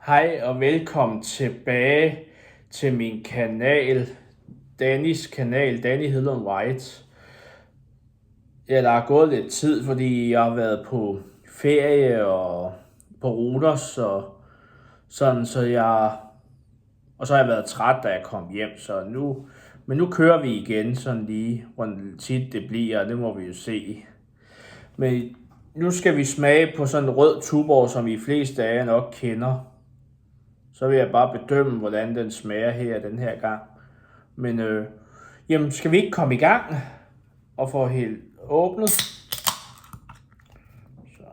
Hej og velkommen tilbage til min kanal, Dannys kanal, Danny Hedlund White. Ja, der er gået lidt tid, fordi jeg har været på ferie og på Rhodos og sådan, så har jeg været træt, da jeg kom hjem, men nu kører vi igen sådan lige, hvor tit det bliver, det må vi jo se. Men nu skal vi smage på sådan en rød tuborg, som I fleste af jer nok kender. Så vil jeg bare bedømme, hvordan den smager her den her gang. Men jamen, skal vi ikke komme i gang og få helt åbnet? Så.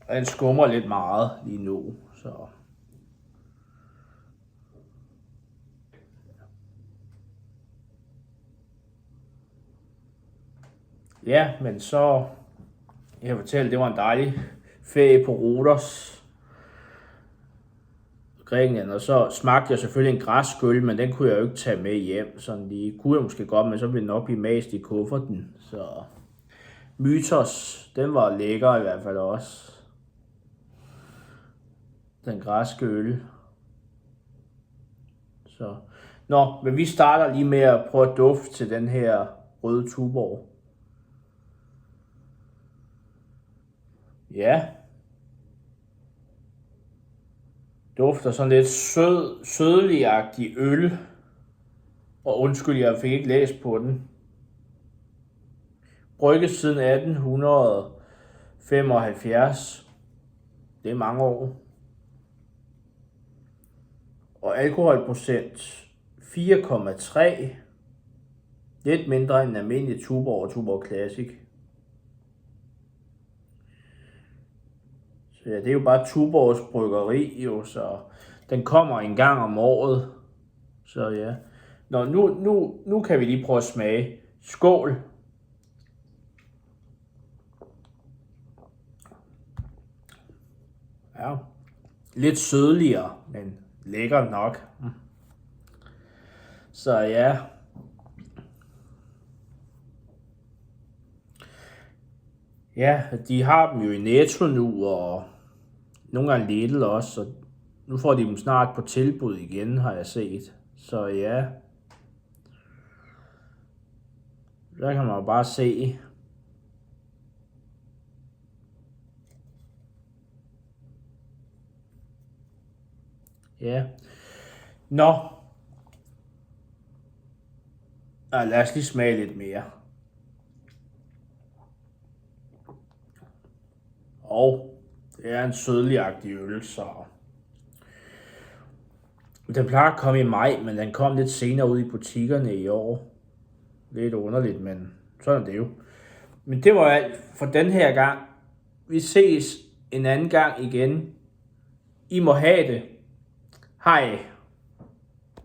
Og den skummer lidt meget lige nu, så. Ja, men så. Jeg kan fortælle, det var en dejlig ferie på Rhodos, Grækenland, og så smagte jeg selvfølgelig en græsøl, men den kunne jeg jo ikke tage med hjem, sådan lige. Kunne jeg måske godt, men så ville den nok blive mast i kufferten, så Mythos, den var lækker i hvert fald også. Den græske øl. Så. Nå, men vi starter lige med at prøve at dufte til den her røde tuborg. Ja. Dufter sådan lidt sødlig-agtig øl. Og undskyld, jeg fik ikke læst på den. Brygget siden 1875. Det er mange år. Og alkoholprocent 4,3. Lidt mindre end en almindelig Tuborg og Tuborg Classic. Så ja, det er jo bare Tuborgs bryggeri jo, så den kommer en gang om året. Så ja. Nå, nu kan vi lige prøve at smage. Skål! Ja, lidt sødligere, men lækker nok. Så ja. Ja, de har dem jo i Netto nu, og nogle gange Lidl også, så nu får de dem snart på tilbud igen, har jeg set. Så ja. Der kan man jo bare se. Ja. Nå. Lad os lige smage lidt mere. Og det er en sødligagtig øl, så. Den plejer at komme i maj, men den kom lidt senere ud i butikkerne i år. Lidt underligt, men sådan er det jo. Men det var alt for den her gang. Vi ses en anden gang igen. I må have det. Hej.